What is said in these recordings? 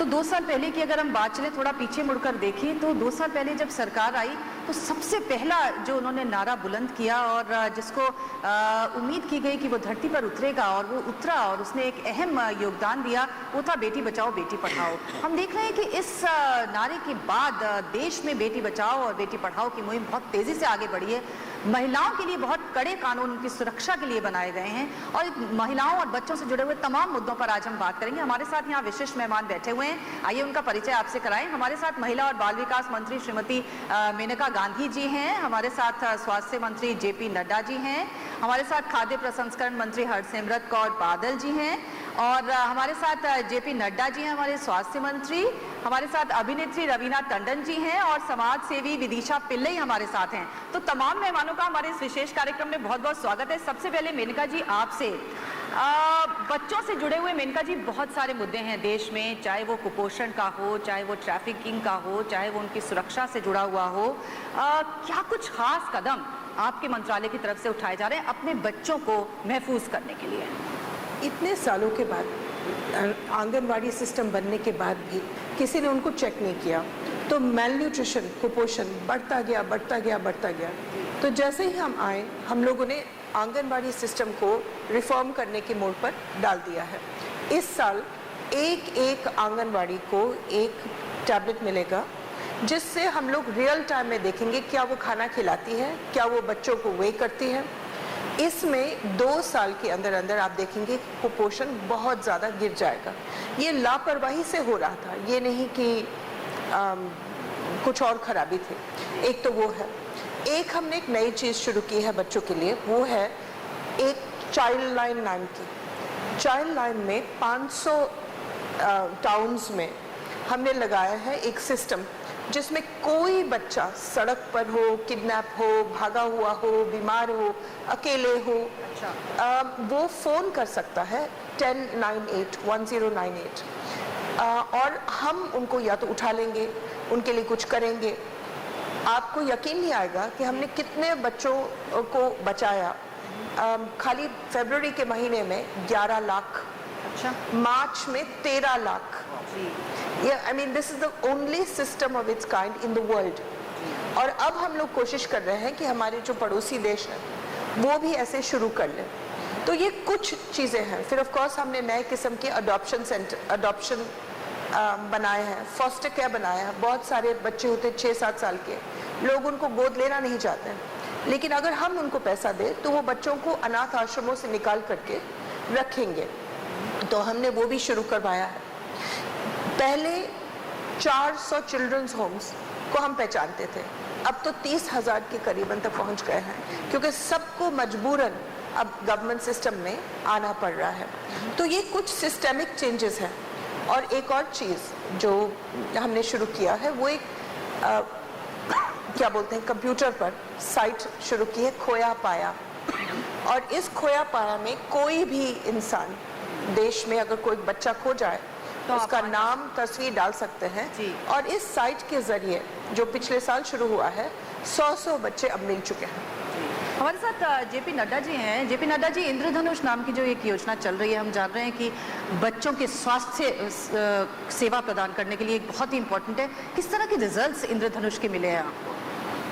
2 साल पहले की अगर हम बात चले, थोड़ा पीछे मुड़कर देखें तो 2 साल पहले जब सरकार आई तो सबसे पहला जो उन्होंने नारा बुलंद किया और जिसको उम्मीद की गई कि वो धरती पर उतरेगा और वो उतरा और उसने एक अहम योगदान दिया, वो था बेटी बचाओ बेटी पढ़ाओ। हम देख रहे हैं कि इस नारे के बाद देश में बेटी बचाओ और बेटी पढ़ाओ की मुहिम बहुत तेजी से आगे बढ़ी है। महिलाओं के लिए बहुत कड़े कानून उनकी सुरक्षा के लिए बनाए गए हैं और महिलाओं और बच्चों से जुड़े हुए तमाम मुद्दों पर आज हम बात करेंगे। हमारे साथ यहाँ विशिष्ट मेहमान बैठे हुए हैं, आइए उनका परिचय आपसे कराएं। हमारे साथ महिला और बाल विकास मंत्री श्रीमती मेनका गांधी जी हैं, हमारे साथ स्वास्थ्य मंत्री जेपी नड्डा जी हैं, हमारे साथ खाद्य प्रसंस्करण मंत्री हरसिमरत कौर बादल जी हैं और हमारे साथ जेपी नड्डा जी हैं हमारे स्वास्थ्य मंत्री, हमारे साथ अभिनेत्री रवीना टंडन जी हैं और समाज सेवी विदिशा पिल्लई हमारे साथ हैं। तो तमाम मेहमानों का हमारे इस विशेष कार्यक्रम में बहुत बहुत स्वागत है। सबसे पहले मेनका जी आपसे, बच्चों से जुड़े हुए मेनका जी बहुत सारे मुद्दे हैं देश में, चाहे वो कुपोषण का हो, चाहे वो ट्रैफिकिंग का हो, चाहे वो उनकी सुरक्षा से जुड़ा हुआ हो, क्या कुछ खास कदम आपके मंत्रालय की तरफ से उठाए जा रहे हैं अपने बच्चों को महफूज करने के लिए? इतने सालों के बाद, आंगनवाड़ी सिस्टम बनने के बाद भी किसी ने उनको चेक नहीं किया, तो मेल न्यूट्रिशन, कुपोषण बढ़ता गया बढ़ता गया बढ़ता गया। तो जैसे ही हम आए, हम लोगों ने आंगनवाड़ी सिस्टम को रिफॉर्म करने के मोड़ पर डाल दिया है। इस साल एक आंगनवाड़ी को एक टैबलेट मिलेगा, जिससे हम लोग रियल टाइम में देखेंगे क्या वो खाना खिलाती है, क्या वो बच्चों को वे करती है। इसमें 2 साल के अंदर अंदर आप देखेंगे कुपोषण बहुत ज़्यादा गिर जाएगा। ये लापरवाही से हो रहा था, ये नहीं कि कुछ और खराबी थी। एक तो वो है, एक हमने एक नई चीज़ शुरू की है बच्चों के लिए, वो है एक चाइल्ड लाइन नाम की। चाइल्ड लाइन में 500 टाउन्स में हमने लगाया है एक सिस्टम, जिसमें कोई बच्चा सड़क पर हो, किडनैप हो, भागा हुआ हो, बीमार हो, अकेले हो, वो फ़ोन कर सकता है 1098 और हम उनको या तो उठा लेंगे, उनके लिए कुछ करेंगे। आपको यकीन नहीं आएगा कि हमने कितने बच्चों को बचाया। खाली फरवरी के महीने में 11 लाख, मार्च में 13 lakh. I mean, this is the only system of its kind in the world. और अब हम लोग कोशिश कर रहे हैं कि हमारे जो पड़ोसी देश हैं वो भी ऐसे शुरू कर लें। तो ये कुछ चीज़ें हैं। फिर ऑफ कोर्स हमने नए किस्म के अडॉप्शन बनाए हैं, फॉस्टर केयर बनाया है। बहुत सारे बच्चे होते 6-7 साल के, लोग उनको गोद लेना नहीं चाहते हैं, लेकिन अगर हम उनको पैसा दें तो वो बच्चों को अनाथ आश्रमों से निकाल करके रखेंगे। तो हमने वो भी शुरू करवाया है। पहले 400 चिल्ड्रंस होम्स को हम पहचानते थे, अब तो 30,000 के करीबन तक पहुंच गए हैं, क्योंकि सबको मजबूरन अब गवर्नमेंट सिस्टम में आना पड़ रहा है। तो ये कुछ सिस्टेमिक चेंजेस हैं। और एक और चीज़ जो हमने शुरू किया है, वो एक क्या बोलते हैं, कंप्यूटर पर साइट शुरू की है, खोया पाया। और इस खोया पाया में कोई भी इंसान देश में अगर कोई बच्चा खो जाए तो उसका नाम, तस्वीर डाल सकते हैं। और इस साइट के जरिए जो पिछले साल शुरू हुआ है, 100 बच्चे अब मिल चुके हैं। हमारे साथ जेपी नड्डा जी हैं। जेपी नड्डा जी, इंद्रधनुष नाम की जो एक योजना चल रही है, हम जान रहे हैं कि बच्चों के स्वास्थ्य सेवा प्रदान करने के लिए एक बहुत ही इम्पोर्टेंट है। किस तरह के रिजल्ट्स इंद्रधनुष के मिले हैं आपको?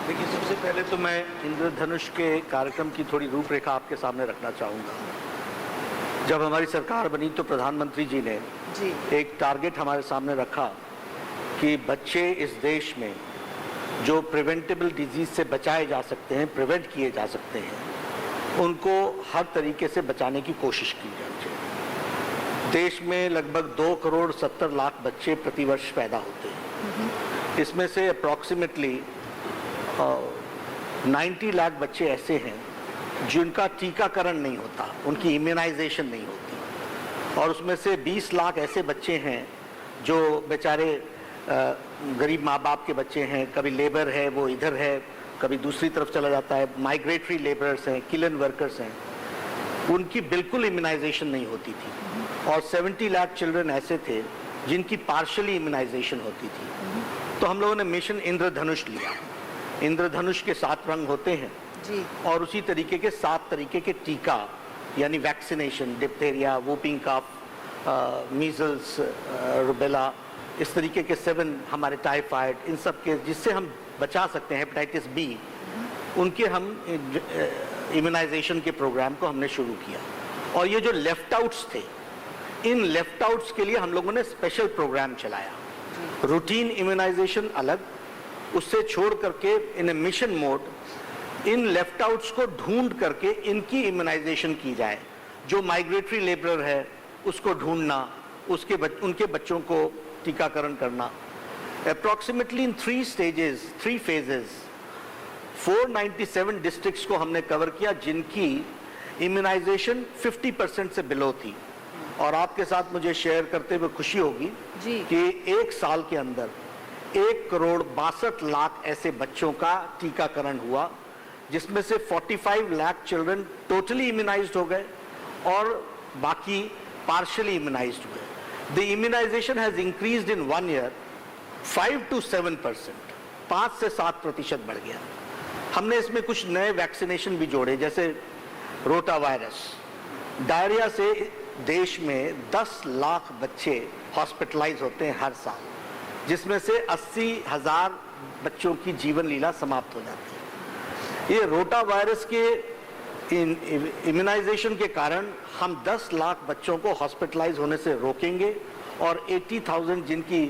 देखिए, सबसे पहले तो मैं इंद्रधनुष के कार्यक्रम की थोड़ी रूपरेखा आपके सामने रखना चाहूँगा। जब हमारी सरकार बनी तो प्रधानमंत्री जी ने एक टारगेट हमारे सामने रखा कि बच्चे इस देश में जो प्रिवेंटेबल डिजीज से बचाए जा सकते हैं, प्रिवेंट किए जा सकते हैं, उनको हर तरीके से बचाने की कोशिश की जाए। देश में लगभग 2 करोड़ 70 लाख बच्चे प्रतिवर्ष पैदा होते हैं। इसमें से अप्रॉक्सीमेटली 90 लाख बच्चे ऐसे हैं जिनका टीकाकरण नहीं होता, उनकी इम्यूनाइजेशन नहीं होती। और उसमें से 20 लाख ऐसे बच्चे हैं जो बेचारे गरीब माँ बाप के बच्चे हैं, कभी लेबर है वो इधर है, कभी दूसरी तरफ चला जाता है, माइग्रेटरी लेबरर्स हैं, किलन वर्कर्स हैं, उनकी बिल्कुल इम्यूनाइजेशन नहीं होती थी। और 70 लाख चिल्ड्रन ऐसे थे जिनकी पार्शली इम्यूनाइजेशन होती थी। तो हम लोगों ने मिशन इंद्रधनुष लिया। इंद्रधनुष के 7 रंग होते हैं और उसी तरीके के 7 तरीके के टीका, यानी vaccination, diphtheria, whooping cough, measles, rubella, इस तरीके के 7 हमारे टाइफाइड, इन सब के जिससे हम बचा सकते हैं, हेपेटाइटिस बी, उनके हम इम्यूनाइजेशन के प्रोग्राम को हमने शुरू किया। और ये जो लेफ्ट आउट्स थे, इन लेफ्ट आउट्स के लिए हम लोगों ने स्पेशल प्रोग्राम चलाया। रूटीन इम्यूनाइजेशन अलग, उससे छोड़ करके इन ए मिशन मोड इन लेफ्ट आउट्स को ढूंढ करके इनकी इम्यूनाइजेशन की जाए। जो माइग्रेटरी लेबरर है उसको ढूंढना, उनके बच्चों को टीकाकरण करना। अप्रॉक्सीमेटली इन 3 स्टेजेस, 3 फेजेस 497 डिस्ट्रिक्ट्स को हमने कवर किया जिनकी इम्यूनाइजेशन 50% से बिलो थी। और आपके साथ मुझे शेयर करते हुए खुशी होगी कि 1 साल के अंदर 1,62,00,000 ऐसे बच्चों का टीकाकरण हुआ, जिसमें से 45 लाख चिल्ड्रन टोटली इम्यूनाइज्ड हो गए और बाकी पार्शियली इम्यूनाइज्ड हुए। The immunisation has increased in 1 year 5 to 7%, 5 से 7% बढ़ गया। हमने इसमें कुछ नए वैक्सीनेशन भी जोड़े, जैसे रोटा वायरस। डायरिया से देश में 10 लाख बच्चे हॉस्पिटलाइज होते हैं हर साल, जिसमें से 80,000 बच्चों की जीवन लीला समाप्त हो जाती है। ये रोटा वायरस के इम्यूनाइजेशन के कारण हम 10 लाख बच्चों को हॉस्पिटलाइज होने से रोकेंगे और 80,000 जिनकी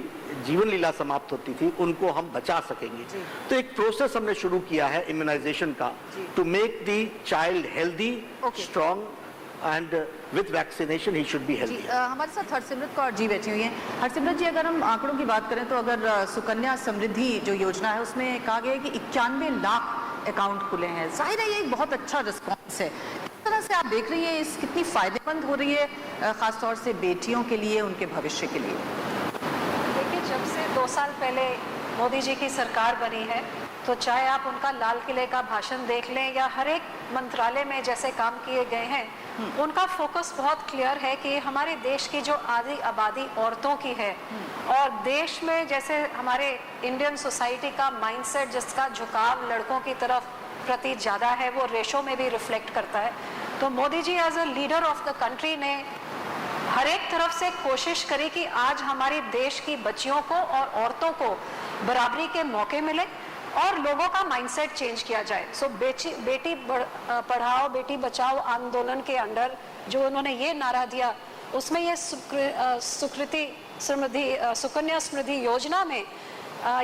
जीवन लीला समाप्त होती थी उनको हम बचा सकेंगे। तो एक प्रोसेस हमने शुरू किया है इम्यूनाइजेशन का, to make the child healthy, strong and with vaccination he should be healthy. हमारे साथ हरसिमरत कौर जी बैठी हुई हैं। हरसिमरत जी, अगर हम आंकड़ों की बात करें तो अगर सुकन्या समृद्धि जो योजना है उसमें कहा गया है कि 91 लाख अकाउंट खुले हैं। जाहिर है ये एक बहुत अच्छा रिस्पॉन्स है। किस तरह से आप देख रही है, इस कितनी फायदेमंद हो रही है खासतौर से बेटियों के लिए, उनके भविष्य के लिए? देखिए, जब से 2 साल पहले मोदी जी की सरकार बनी है, तो चाहे आप उनका लाल किले का भाषण देख लें या हर एक मंत्रालय में जैसे काम किए गए हैं, उनका फोकस बहुत क्लियर है कि हमारे देश की जो आधी आबादी औरतों की है और देश में जैसे हमारे इंडियन सोसाइटी का माइंडसेट, जिसका झुकाव लड़कों की तरफ प्रति ज़्यादा है, वो रेशो में भी रिफ्लेक्ट करता है। तो Modi ji as a leader of the country ने हर एक तरफ से कोशिश करी कि आज हमारे देश की बच्चियों को और औरतों को बराबरी के मौके मिले और लोगों का माइंडसेट चेंज किया जाए। सो बेटी पढ़ाओ बेटी बचाओ आंदोलन के अंडर जो उन्होंने ये नारा दिया, उसमें ये सुकन्या समृद्धि योजना में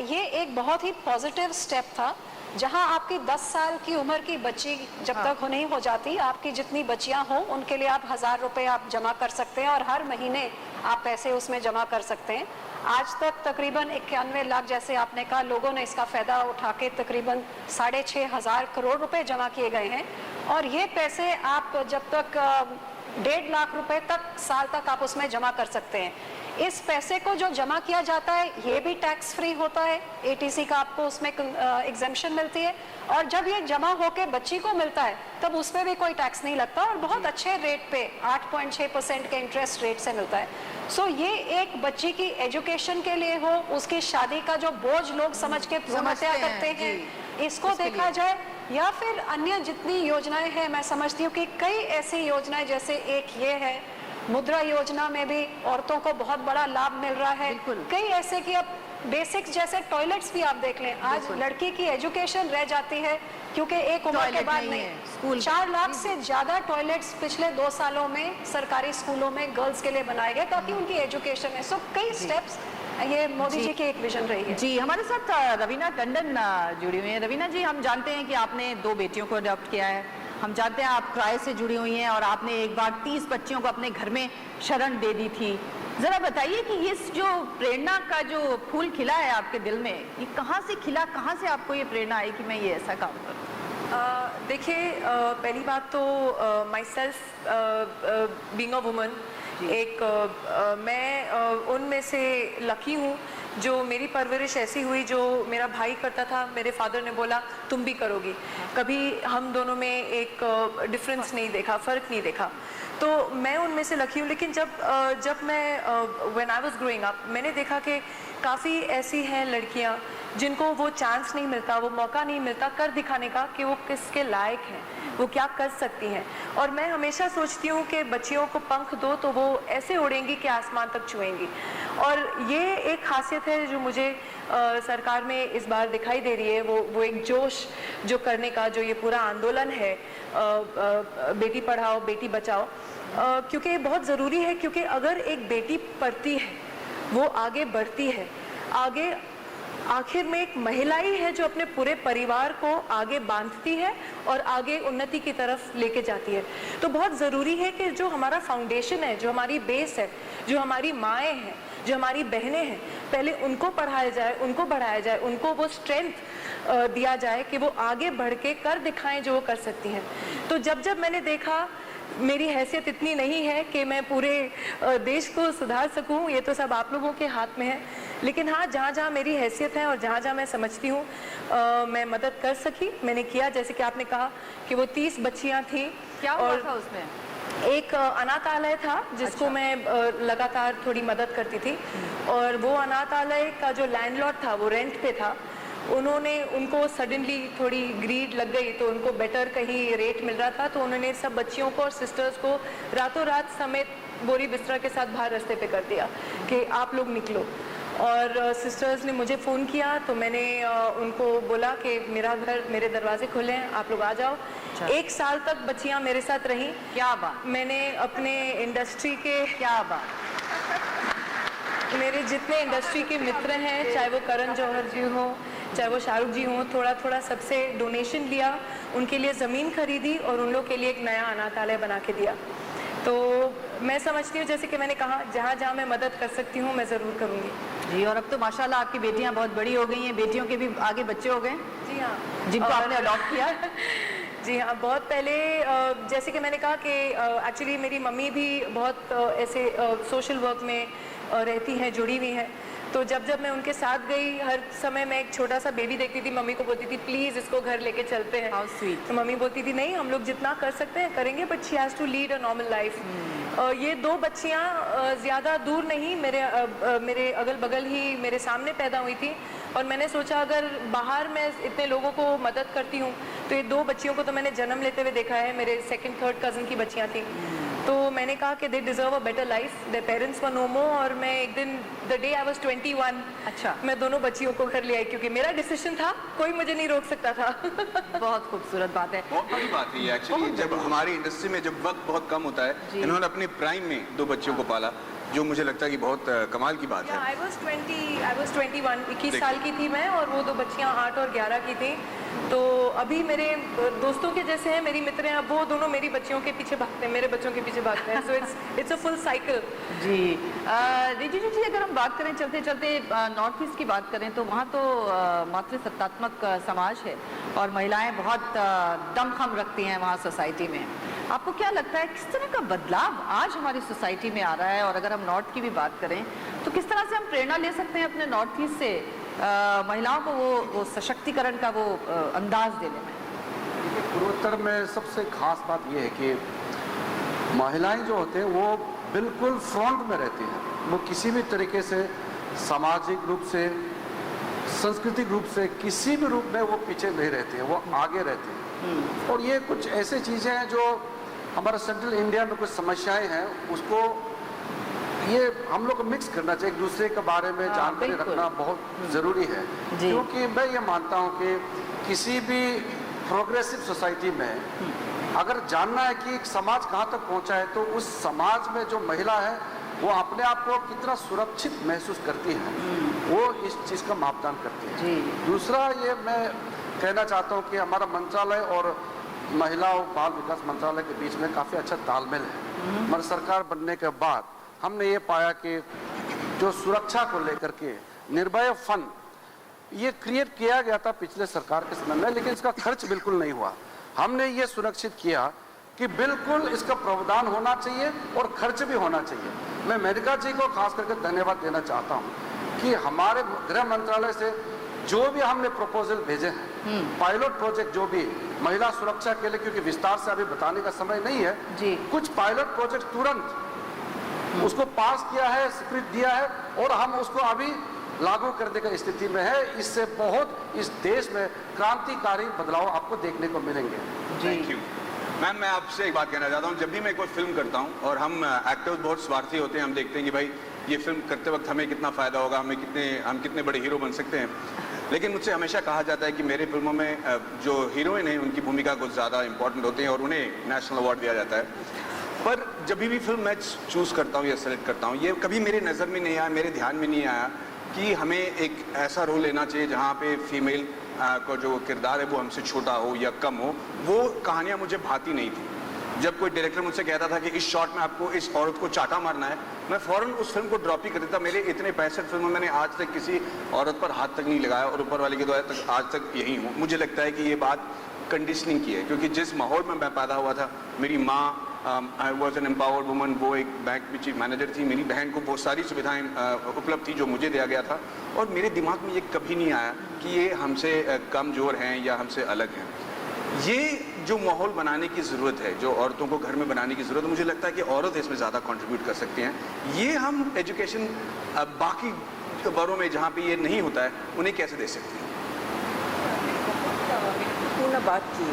ये एक बहुत ही पॉजिटिव स्टेप था, जहां आपकी 10 साल की उम्र की बच्ची जब तक नहीं हो जाती, आपकी जितनी बच्चियां हों उनके लिए आप 1000 रुपए आप जमा कर सकते हैं और हर महीने आप पैसे उसमें जमा कर सकते हैं। आज तक तकरीबन 91 लाख, जैसे आपने कहा, लोगों ने इसका फायदा उठा के तकरीबन 6,500 करोड़ रुपए जमा किए गए हैं। और ये पैसे आप जब तक 1.5 लाख रुपए तक साल तक आप उसमें जमा कर सकते हैं। इस पैसे को जो जमा किया जाता है ये भी टैक्स फ्री होता है, ATC का आपको उसमें एग्जेम्पशन मिलती है, और जब ये जमा होके बच्ची को मिलता है तब उसमें भी कोई टैक्स नहीं लगता और बहुत अच्छे रेट पे 8.6% के इंटरेस्ट रेट से मिलता है। सो ये एक बच्ची की एजुकेशन के लिए हो, उसकी शादी का जो बोझ लोग समझ के समस्या करते हैं, इसको देखा जाए, या फिर अन्य जितनी योजनाएं हैं, मैं समझती हूँ कि कई ऐसी योजनाएं, जैसे एक ये है मुद्रा योजना में भी औरतों को बहुत बड़ा लाभ मिल रहा है। कई ऐसे कि अब बेसिक्स जैसे टॉयलेट्स भी आप देख लें, आज लड़की की एजुकेशन रह जाती है क्योंकि एक उम्र के बाद नहीं। 4 लाख से ज्यादा टॉयलेट्स पिछले 2 सालों में सरकारी स्कूलों में गर्ल्स के लिए बनाए गए ताकि उनकी एजुकेशन है। सो कई स्टेप्स, ये मोदी जी की एक विजन रही है। जी, हमारे साथ रवीना टंडन जुड़ी हुई है। रवीना जी, हम जानते हैं कि आपने 2 बेटियों को अडॉप्ट किया है, हम जानते हैं आप क्राय से जुड़ी हुई हैं और आपने एक बार 30 बच्चियों को अपने घर में शरण दे दी थी। जरा बताइए कि ये जो प्रेरणा का जो फूल खिला है आपके दिल में, ये कहाँ से खिला, कहाँ से आपको ये प्रेरणा आई कि मैं ये ऐसा काम करूँ? देखिए, पहली बात तो my self being a woman, मैं उनमें से लकी हूँ जो मेरी परवरिश ऐसी हुई, जो मेरा भाई करता था, मेरे फादर ने बोला तुम भी करोगी। कभी हम दोनों में एक डिफरेंस नहीं देखा, फ़र्क नहीं देखा, तो मैं उनमें से लकी हूँ। लेकिन जब मैं when I was growing up, मैंने देखा कि काफ़ी ऐसी हैं लड़कियाँ जिनको वो चांस नहीं मिलता, वो मौका नहीं मिलता कर दिखाने का कि वो किसके लायक हैं। वो क्या कर सकती हैं। और मैं हमेशा सोचती हूँ कि बच्चियों को पंख दो तो वो ऐसे उड़ेंगी कि आसमान तक छुएंगी। और ये एक खासियत है जो मुझे सरकार में इस बार दिखाई दे रही है, वो एक जोश जो करने का, जो ये पूरा आंदोलन है बेटी पढ़ाओ बेटी बचाओ, क्योंकि ये बहुत ज़रूरी है। क्योंकि अगर एक बेटी पढ़ती है, वो आगे बढ़ती है, आगे आखिर में एक महिला ही है जो अपने पूरे परिवार को आगे बांधती है और आगे उन्नति की तरफ लेके जाती है। तो बहुत ज़रूरी है कि जो हमारा फाउंडेशन है, जो हमारी बेस है, जो हमारी माएँ हैं, जो हमारी बहनें हैं, पहले उनको पढ़ाया जाए, उनको बढ़ाया जाए, उनको वो स्ट्रेंथ दिया जाए कि वो आगे बढ़ के कर दिखाएं जो वो कर सकती हैं। तो जब मैंने देखा मेरी हैसियत इतनी नहीं है कि मैं पूरे देश को सुधार सकूं, ये तो सब आप लोगों के हाथ में है। लेकिन हाँ, जहाँ जहाँ मेरी हैसियत है और जहाँ जहाँ मैं समझती हूँ मैं मदद कर सकी, मैंने किया। जैसे कि आपने कहा कि वो 30 बच्चियाँ थीं, क्या हुआ और था उसमें? एक अनाथालय था जिसको मैं लगातार थोड़ी मदद करती थी। और वो अनाथालय का जो लैंडलॉर्ड था वो रेंट पे था। उनको सडनली थोड़ी ग्रीड लग गई, तो उनको बेटर कहीं रेट मिल रहा था, तो उन्होंने सब बच्चियों को और सिस्टर्स को रातों रात समेत बोरी बिस्तरा के साथ बाहर रास्ते पे कर दिया कि आप लोग निकलो। और सिस्टर्स ने मुझे फ़ोन किया, तो मैंने उनको बोला कि मेरा घर, मेरे दरवाजे खुले हैं, आप लोग आ जाओ। 1 साल तक बच्चियां मेरे साथ रहीं। क्या बात! मैंने अपने इंडस्ट्री के, क्या बात! मेरे जितने इंडस्ट्री के मित्र हैं, चाहे वो करण जौहर जी हो, चाहे वो शाहरुख जी हों, थोड़ा थोड़ा सबसे डोनेशन लिया, उनके लिए ज़मीन खरीदी और उन लोग के लिए एक नया अनाथालय बना के दिया। तो मैं समझती हूँ, जैसे कि मैंने कहा, जहाँ जहाँ मैं मदद कर सकती हूँ मैं ज़रूर करूँगी। जी, और अब तो माशाल्लाह आपकी बेटियां बहुत बड़ी हो गई हैं, बेटियों के भी आगे बच्चे हो गए, जी हाँ, जिनको आपने अडॉप्ट किया। जी हाँ, बहुत पहले जैसे कि मैंने कहा कि एक्चुअली मेरी मम्मी भी बहुत ऐसे सोशल वर्क में रहती हैं, जुड़ी हुई हैं। तो जब मैं उनके साथ गई, हर समय मैं एक छोटा सा बेबी देखती थी, मम्मी को बोलती थी प्लीज़ इसको घर लेके चलते हैं। How sweet. तो मम्मी बोलती थी नहीं, हम लोग जितना कर सकते हैं करेंगे, but she has to lead a normal life. ये 2 बच्चियाँ ज़्यादा दूर नहीं, मेरे अगल बगल ही मेरे सामने पैदा हुई थी। और मैंने सोचा अगर बाहर मैं इतने लोगों को मदद करती हूँ, तो ये 2 बच्चियों को तो मैंने जन्म लेते हुए देखा है, मेरे 2nd 3rd कज़न की बच्चियाँ थी। तो मैंने कहा कि they deserve a better life, their parents were no more. और मैं एक दिन, द डे आई वाज 21, अच्छा, मैं दोनों बच्चियों को घर ले आई, क्योंकि मेरा डिसीजन था, कोई मुझे नहीं रोक सकता था। बहुत खूबसूरत बात है। बहुत बड़ी बात है ये एक्चुअली। जब हमारी इंडस्ट्री में जब वक्त बहुत कम होता है, इन्होंने अपने प्राइम में 2 बच्चियों को पाला, जो मुझे लगता है कि बहुत कमाल की बात है। आई वाज 21, 21 साल की थी मैं, और वो 2 बच्चियां 8 और 11 की थी। तो अभी मेरे दोस्तों के जैसे हैं मेरी मित्र हैं, अब वो दोनों मेरी बच्चियों के पीछे भागते हैं, मेरे बच्चों के पीछे भागते हैं। So it's a full cycle. जी, रिजिजू जी, अगर हम बात करें चलते चलते नॉर्थ ईस्ट की बात करें, तो वहाँ तो मातृसत्तात्मक समाज है और महिलाएं बहुत दमखम रखती हैं वहाँ सोसाइटी में। आपको क्या लगता है किस तरह का बदलाव आज हमारी सोसाइटी में आ रहा है? और अगर हम नॉर्थ की भी बात करें तो किस तरह से हम प्रेरणा ले सकते हैं अपने नॉर्थ ईस्ट से महिलाओं को वो सशक्तिकरण का वो अंदाज देने में? देखिए, पूर्वोत्तर में सबसे खास बात यह है कि महिलाएं जो होते हैं वो बिल्कुल फ्रंट में रहती हैं। वो किसी भी तरीके से सामाजिक रूप से, सांस्कृतिक रूप से, किसी भी रूप में वो पीछे नहीं रहती हैं, वो आगे रहती हैं। और ये कुछ ऐसी चीज़ें हैं जो हमारे सेंट्रल इंडिया में कुछ समस्याएं हैं, उसको ये हम लोग को मिक्स करना चाहिए, एक दूसरे के बारे में जानकारी रखना बहुत ज़रूरी है। क्योंकि मैं ये मानता हूँ कि किसी भी प्रोग्रेसिव सोसाइटी में अगर जानना है कि एक समाज कहाँ तक पहुँचा है, तो उस समाज में जो महिला है वो अपने आप को कितना सुरक्षित महसूस करती है, वो इस चीज़ का मापदंड करती है। दूसरा ये मैं कहना चाहता हूँ कि हमारा मंत्रालय और महिला और बाल विकास मंत्रालय के बीच में काफ़ी अच्छा तालमेल है। हमारी सरकार बनने के बाद हमने ये पाया कि जो सुरक्षा को लेकर के निर्भया फंड ये क्रिएट किया गया था पिछले सरकार के समय में, लेकिन इसका खर्च बिल्कुल नहीं हुआ। हमने ये सुनिश्चित किया कि बिल्कुल इसका प्रावधान होना चाहिए और खर्च भी होना चाहिए। मैं मेनका जी को खास करके धन्यवाद देना चाहता हूँ कि हमारे गृह मंत्रालय से जो भी हमने प्रपोजल भेजे हैं, पायलट प्रोजेक्ट जो भी महिला सुरक्षा के लिए, क्योंकि विस्तार से अभी बताने का समय नहीं है, कुछ पायलट प्रोजेक्ट तुरंत उसको पास किया है, स्वीकृत दिया है और हम उसको अभी लागू करने की स्थिति में है। इससे बहुत इस देश में क्रांतिकारी बदलाव आपको देखने को मिलेंगे। Thank you. मैम मैं आपसे एक बात कहना चाहता हूँ, जब भी मैं कोई फिल्म करता हूँ और हम एक्टर्स बहुत स्वार्थी होते हैं, हम देखते हैं कि भाई ये फिल्म करते वक्त हमें कितना फ़ायदा होगा, हम कितने बड़े हीरो बन सकते हैं, लेकिन मुझसे हमेशा कहा जाता है कि मेरे फिल्मों में जो हीरोइन हैं उनकी भूमिका कुछ ज़्यादा इंपॉर्टेंट होती है और उन्हें नेशनल अवार्ड दिया जाता है। पर जब भी फिल्म मैं चूज़ करता हूँ या सेलेक्ट करता हूँ, ये कभी मेरे नज़र में नहीं आया, मेरे ध्यान में नहीं आया कि हमें एक ऐसा रोल लेना चाहिए जहाँ पे फीमेल का जो किरदार है वो हमसे छोटा हो या कम हो। वो कहानियाँ मुझे भाती नहीं थी। जब कोई डायरेक्टर मुझसे कहता था कि इस शॉट में आपको इस औरत को चाटा मारना है, मैं फ़ौरन उस फिल्म को ड्रॉप ही कर देता। मेरे इतने 65 फिल्मों मैंने आज तक किसी औरत पर हाथ तक नहीं लगाया और ऊपर वाले की दुआ तक आज तक यही हूँ। मुझे लगता है कि ये बात कंडीशनिंग की है, क्योंकि जिस माहौल में मैं पैदा हुआ था, मेरी माँ I was an empowered woman, वो एक बैंक में चीफ मैनेजर थी, मेरी बहन को बहुत सारी सुविधाएं उपलब्ध थी जो मुझे दिया गया था, और मेरे दिमाग में ये कभी नहीं आया कि ये हमसे कमज़ोर हैं या हमसे अलग हैं। ये जो माहौल बनाने की ज़रूरत है, जो औरतों को घर में बनाने की ज़रूरत है, मुझे लगता है कि औरत इसमें ज़्यादा कंट्रीब्यूट कर सकती हैं। ये हम एजुकेशन बाकी बरों में जहाँ पे ये नहीं होता है उन्हें कैसे दे सकते हैं? पूर्ण बात की।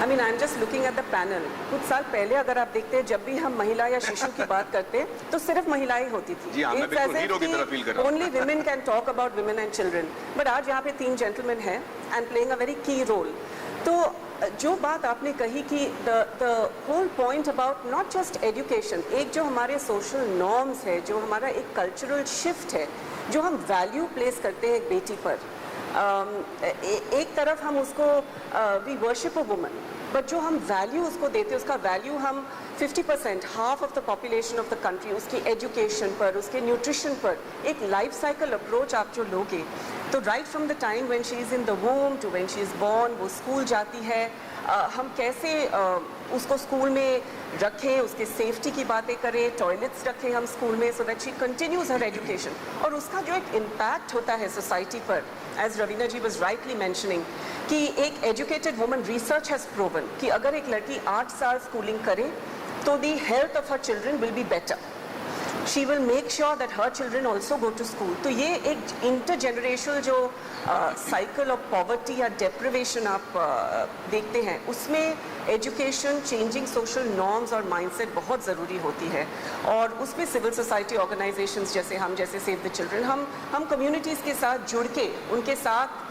I mean I am just looking at the panel. कुछ साल पहले अगर आप देखते हैं, जब भी हम महिला या शिशु की बात करते हैं तो सिर्फ महिलाएं होती थी। जी हाँ, मैं बिल्कुल हीरो की तरह फील कर रहा हूँ। Only women can talk about women and children, but आज यहाँ पे 3 जेंटलमैन हैं and playing a very key role. तो जो बात आपने कही कि the whole point about not just education, एक जो हमारे सोशल नॉर्म्स है, जो हमारा एक कल्चरल शिफ्ट है, जो हम वैल्यू प्लेस करते हैं एक बेटी पर, एक तरफ हम उसको we worship a woman, but जो हम वैल्यू उसको देते हैं, उसका वैल्यू हम 50%, half of the population of the country, उसकी एजुकेशन पर, उसके न्यूट्रिशन पर, एक लाइफ साइकिल अप्रोच आप जो लोगे, तो right from the time when she is in the womb to when she is born, वो स्कूल जाती है, हम कैसे उसको स्कूल में रखें, उसके सेफ्टी की बातें करें, टॉयलेट्स रखें हम स्कूल में so that she continues her education, और उसका जो एक इम्पैक्ट होता है सोसाइटी पर, as Raveena ji was rightly mentioning कि एक educated woman, research has proven कि अगर एक लड़की 8 साल स्कूलिंग करे तो the health of her children will be better, she will make sure that her children also go to school. तो ये एक इंटरजेनरेशनल जो साइकिल ऑफ पॉवर्टी या डेप्रिवेशन आप देखते हैं, उसमें एजुकेशन, चेंजिंग सोशल नॉर्म्स और माइंडसेट बहुत ज़रूरी होती है, और उसमें सिविल सोसाइटी ऑर्गेनाइजेशंस जैसे हम, जैसे सेव द चिल्ड्रन, हम कम्युनिटीज़ के साथ जुड़ के उनके साथ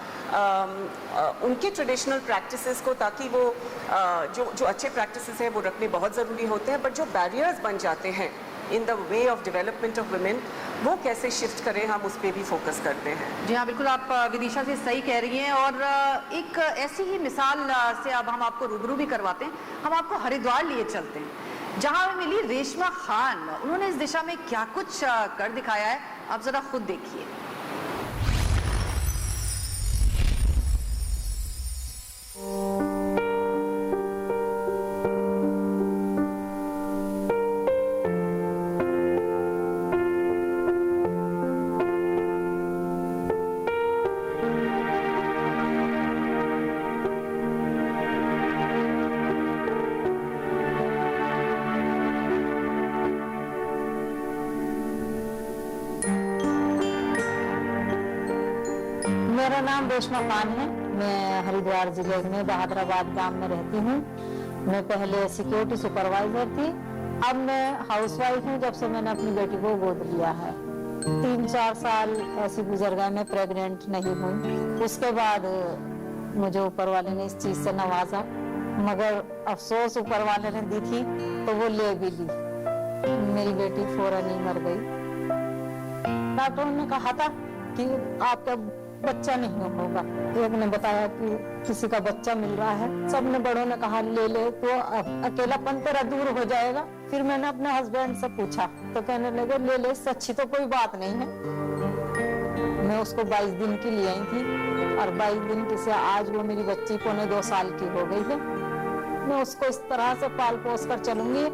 उनके ट्रेडिशनल प्रैक्टिसेस को, ताकि वो जो अच्छे प्रैक्टिसेस हैं वो रखने बहुत ज़रूरी होते हैं, बट जो बैरियर्स बन जाते हैं in the way of development of women, वो कैसे शिफ्ट करें, हम उस पर भी फोकस करते हैं। जी हाँ, बिल्कुल आप विदिशा से सही कह रही हैं, और एक ऐसी ही मिसाल से अब हम आपको रूबरू भी करवाते हैं। हम आपको हरिद्वार लिए चलते हैं, जहाँ हमें मिली रेशमा खान। उन्होंने इस दिशा में क्या कुछ कर दिखाया है, आप ज़रा खुद देखिए। मेरा नाम रेशमा खान है। मैं हरिद्वार जिले में बहादुराबाद गांव में रहती हूँ। मैं पहले सिक्योरिटी सुपरवाइजर थी, अब मैं हाउसवाइफ हूँ। जब से मैंने अपनी बेटी को गोद लिया है, 3-4 साल ऐसे गुजर गए, मैं प्रेग्नेंट नहीं हुई। उसके बाद मुझे ऊपर वाले ने इस चीज से नवाजा, मगर अफसोस ऊपर वाले ने दी थी तो वो ले भी ली। मेरी बेटी फौरन ही मर गई। डॉक्टरों ने कहा था कि आपका बच्चा नहीं होगा। एक ने बताया कि किसी का बच्चा मिल रहा है, सबने बड़ों ने कहा ले ले तो अकेलापन तेरा दूर हो जाएगा। फिर मैंने अपने हस्बैंड से पूछा तो कहने लगे ले ले, इससे अच्छी तो कोई बात नहीं है। मैं उसको 22 दिन की ले आई थी, और 22 दिन की से आज वो मेरी बच्ची 1.25-2 साल की हो गई है। मैं उसको इस तरह से पाल पोस कर चलूंगी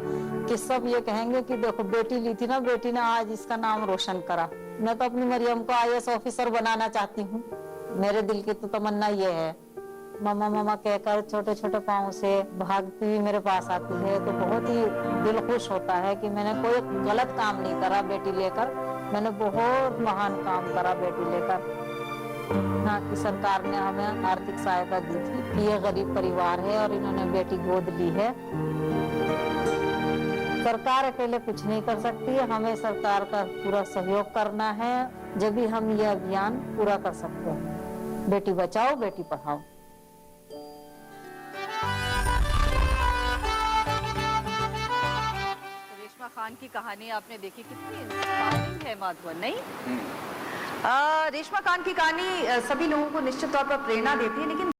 कि सब ये कहेंगे कि देखो बेटी ली थी ना, बेटी ने आज इसका नाम रोशन करा। मैं तो अपनी मरियम को IAS ऑफिसर बनाना चाहती हूँ। मेरे दिल की तो तमन्ना ये है। मामा मामा कहकर छोटे छोटे पाँव से भागती हुई मेरे पास आती है तो बहुत ही दिल खुश होता है कि मैंने कोई गलत काम नहीं करा बेटी लेकर। मैंने बहुत महान काम करा बेटी लेकर। यहाँ की सरकार ने हमें आर्थिक सहायता दी थी कि ये गरीब परिवार है और इन्होंने बेटी गोद ली है। सरकार अकेले कुछ नहीं कर सकती है, हमें सरकार का पूरा सहयोग करना है, जब भी हम यह अभियान पूरा कर सकते हैं। बेटी बचाओ, बेटी पढ़ाओ। रेशमा खान की कहानी आपने देखी, कितनी इंस्पायरिंग है माधवन, नहीं? रेशमा खान की कहानी सभी लोगों को निश्चित तौर पर प्रेरणा देती है, लेकिन